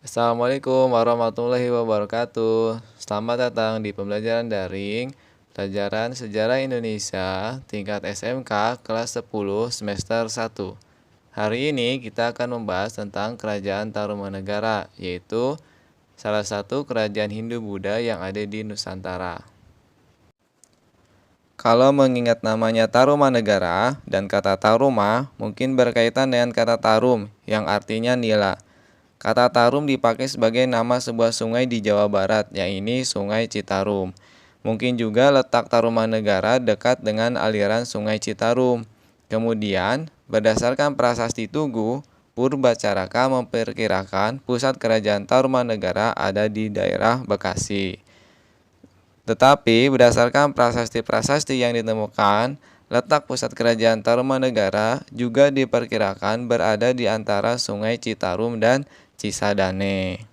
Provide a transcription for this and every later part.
Assalamualaikum warahmatullahi wabarakatuh. Selamat datang di pembelajaran daring Pelajaran Sejarah Indonesia tingkat SMK kelas 10 semester 1. Hari ini kita akan membahas tentang Kerajaan Tarumanegara, yaitu salah satu kerajaan Hindu-Buddha yang ada di Nusantara. Kalau mengingat namanya Tarumanegara dan kata Taruma, mungkin berkaitan dengan kata tarum yang artinya nila. Kata Tarum dipakai sebagai nama sebuah sungai di Jawa Barat, yaitu Sungai Citarum. Mungkin juga letak Tarumanegara dekat dengan aliran Sungai Citarum. Kemudian, berdasarkan prasasti Tugu, Purbacaraka memperkirakan pusat kerajaan Tarumanegara ada di daerah Bekasi. Tetapi berdasarkan prasasti-prasasti yang ditemukan, letak pusat kerajaan Tarumanegara juga diperkirakan berada di antara Sungai Citarum dan Cisadane.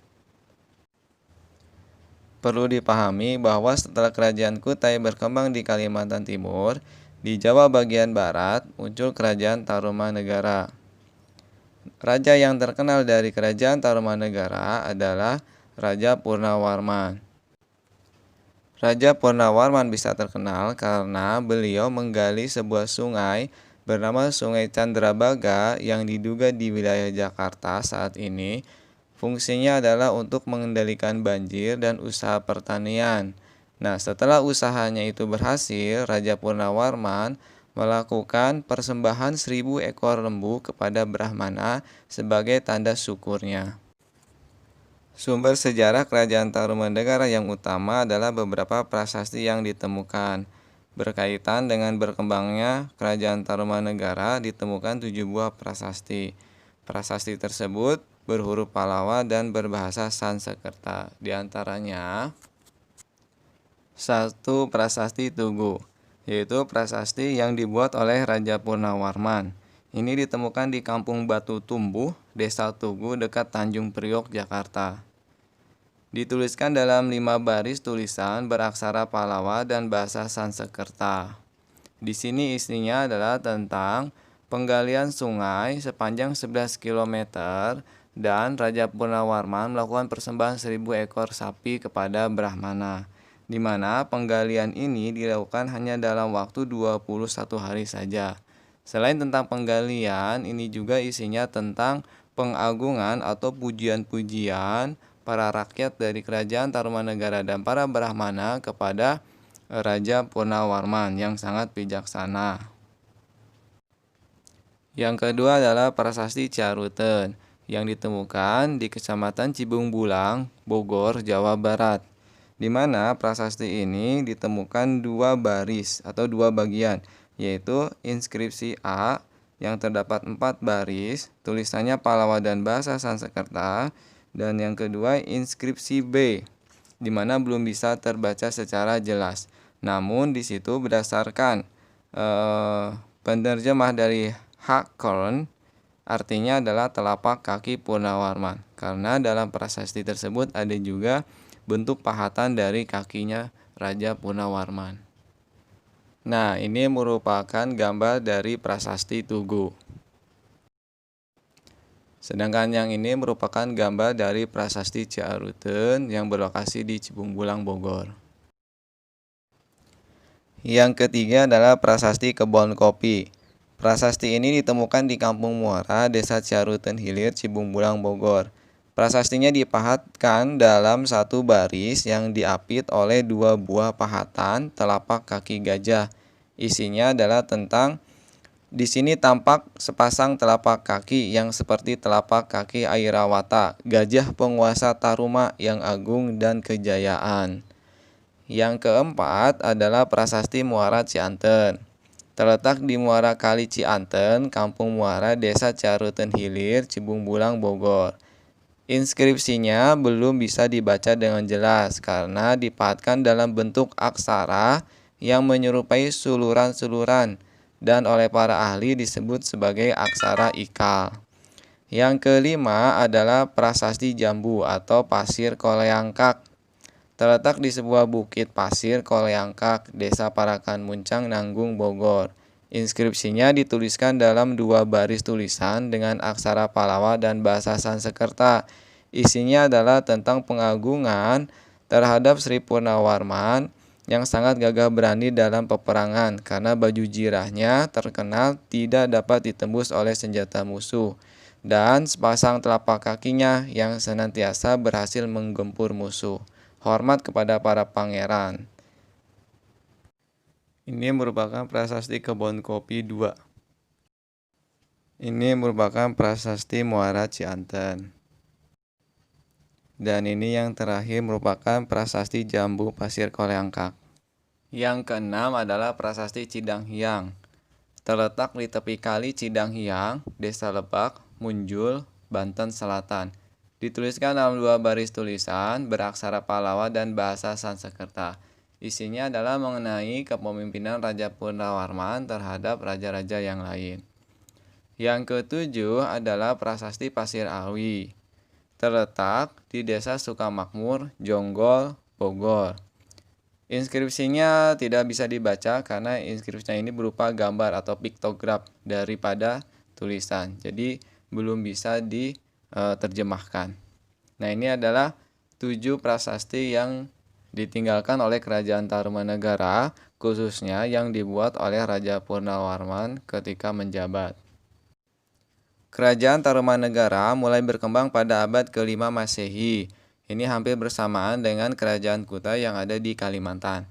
Perlu dipahami bahwa setelah kerajaan Kutai berkembang di Kalimantan Timur, di Jawa bagian barat muncul kerajaan Tarumanegara. Raja yang terkenal dari kerajaan Tarumanegara adalah Raja Purnawarman. Raja Purnawarman bisa terkenal karena beliau menggali sebuah sungai bernama Sungai Candrabaga yang diduga di wilayah Jakarta saat ini. Fungsinya adalah untuk mengendalikan banjir dan usaha pertanian. Nah, setelah usahanya itu berhasil, Raja Purnawarman melakukan persembahan 1.000 ekor lembu kepada Brahmana sebagai tanda syukurnya. Sumber sejarah kerajaan Tarumanegara yang utama adalah beberapa prasasti yang ditemukan. Berkaitan dengan berkembangnya kerajaan Tarumanegara ditemukan 7 buah prasasti. Prasasti tersebut berhuruf Pallava dan berbahasa Sanskerta. Di antaranya, 1. Prasasti Tugu, yaitu prasasti yang dibuat oleh Raja Purnawarman. Ini ditemukan di Kampung Batu Tumbuh, Desa Tugu dekat Tanjung Priok, Jakarta. Dituliskan dalam 5 baris tulisan beraksara Pallava dan bahasa Sanskerta. Di sini isinya adalah tentang penggalian sungai sepanjang 11 km dan Raja Purnawarman melakukan persembahan 1.000 ekor sapi kepada Brahmana, di mana penggalian ini dilakukan hanya dalam waktu 21 hari saja. Selain tentang penggalian, ini juga isinya tentang pengagungan atau pujian-pujian para rakyat dari kerajaan Tarumanegara dan para Brahmana kepada Raja Purnawarman yang sangat bijaksana. Yang kedua adalah prasasti Ciaruten yang ditemukan di Kecamatan Cibung Bulang, Bogor, Jawa Barat, di mana prasasti ini ditemukan 2 baris atau 2 bagian, yaitu inskripsi A yang terdapat 4 baris, tulisannya Pallava dan bahasa Sanskerta, dan yang kedua inskripsi B, di mana belum bisa terbaca secara jelas. Namun di situ berdasarkan penerjemah dari Hackern, artinya adalah telapak kaki Purnawarman, karena dalam prasasti tersebut ada juga bentuk pahatan dari kakinya Raja Purnawarman. Nah, ini merupakan gambar dari prasasti Tugu. Sedangkan yang ini merupakan gambar dari prasasti Ciaruten yang berlokasi di Cibung Bulang, Bogor. Yang ketiga adalah prasasti Kebon Kopi. Prasasti ini ditemukan di Kampung Muara, Desa Ciaruten Hilir, Cibung Bulang, Bogor. Prasastinya dipahatkan dalam 1 baris yang diapit oleh 2 buah pahatan telapak kaki gajah. Isinya adalah tentang di sini tampak sepasang telapak kaki yang seperti telapak kaki Airawata, gajah penguasa Taruma yang agung dan kejayaan. Yang keempat adalah prasasti Muara Cianten. Terletak di Muara Kali Cianten, Kampung Muara, Desa Ciaruten Hilir, Cibung Bulang, Bogor. Inskripsinya belum bisa dibaca dengan jelas karena dipahatkan dalam bentuk aksara yang menyerupai suluran-suluran dan oleh para ahli disebut sebagai aksara ikal. Yang kelima adalah prasasti Jambu atau Pasir Koleangkak. Terletak di sebuah bukit pasir Koleangkak, Desa Parakan Muncang, Nanggung, Bogor. Inskripsinya dituliskan dalam 2 baris tulisan dengan aksara Pallava dan bahasa Sanskerta. Isinya adalah tentang pengagungan terhadap Sri Purnawarman yang sangat gagah berani dalam peperangan karena baju jirahnya terkenal tidak dapat ditembus oleh senjata musuh dan sepasang telapak kakinya yang senantiasa berhasil menggempur musuh. Hormat kepada para pangeran. Ini merupakan prasasti Kebon Kopi 2. Ini merupakan prasasti Muara Cianten. Dan ini yang terakhir merupakan prasasti Jambu Pasir Koleangkak. Yang keenam adalah prasasti Cidang Hiang. Terletak di tepi kali Cidang Hiang, Desa Lebak, Munjul, Banten Selatan. Dituliskan dalam 2 baris tulisan beraksara Pallawa dan bahasa Sanskerta. Isinya adalah mengenai kepemimpinan Raja Purnawarman terhadap raja-raja yang lain. Yang ketujuh adalah prasasti Pasir Alwi. Terletak di Desa Sukamakmur, Jonggol, Bogor. Inskripsinya tidak bisa dibaca karena inskripsinya ini berupa gambar atau piktograf daripada tulisan. Jadi belum bisa diterjemahkan. Nah, ini adalah 7 prasasti yang ditinggalkan oleh Kerajaan Tarumanegara, khususnya yang dibuat oleh Raja Purnawarman ketika menjabat. Kerajaan Tarumanegara mulai berkembang pada abad ke-5 Masehi. Ini hampir bersamaan dengan Kerajaan Kutai yang ada di Kalimantan.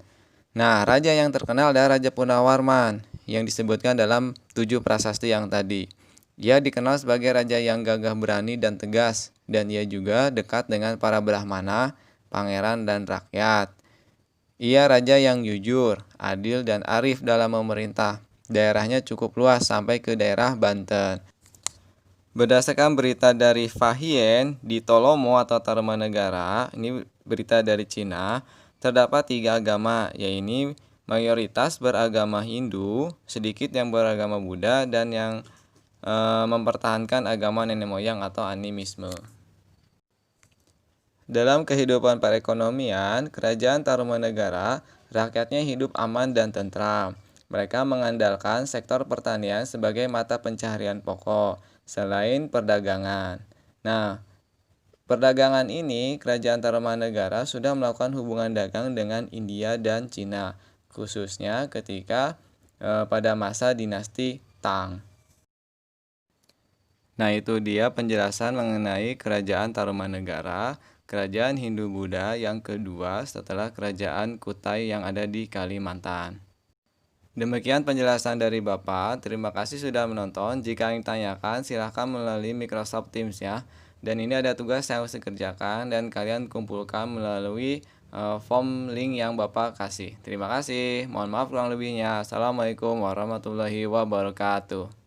Nah, raja yang terkenal adalah Raja Purnawarman yang disebutkan dalam 7 prasasti yang tadi. Ia dikenal sebagai raja yang gagah berani dan tegas, dan ia juga dekat dengan para brahmana, pangeran, dan rakyat. Ia raja yang jujur, adil, dan arif dalam memerintah. Daerahnya cukup luas sampai ke daerah Banten. Berdasarkan berita dari Fahien di Tolomo atau Tarumanegara, ini berita dari Cina, terdapat 3 agama, yaitu mayoritas beragama Hindu, sedikit yang beragama Buddha, dan yang mempertahankan agama nenek moyang atau animisme. Dalam kehidupan perekonomian, Kerajaan Tarumanegara, rakyatnya hidup aman dan tentram. Mereka mengandalkan sektor pertanian sebagai mata pencaharian pokok, selain perdagangan. Nah, perdagangan ini, Kerajaan Tarumanegara sudah melakukan hubungan dagang dengan India dan Cina, khususnya ketika pada masa dinasti Tang. Nah, itu dia penjelasan mengenai Kerajaan Tarumanegara, kerajaan Hindu-Buddha yang kedua setelah Kerajaan Kutai yang ada di Kalimantan. Demikian penjelasan dari Bapak. Terima kasih sudah menonton. Jika ingin tanyakan, silahkan melalui Microsoft Teams ya. Dan ini ada tugas yang harus dikerjakan dan kalian kumpulkan melalui form link yang Bapak kasih. Terima kasih. Mohon maaf kurang lebihnya. Assalamualaikum warahmatullahi wabarakatuh.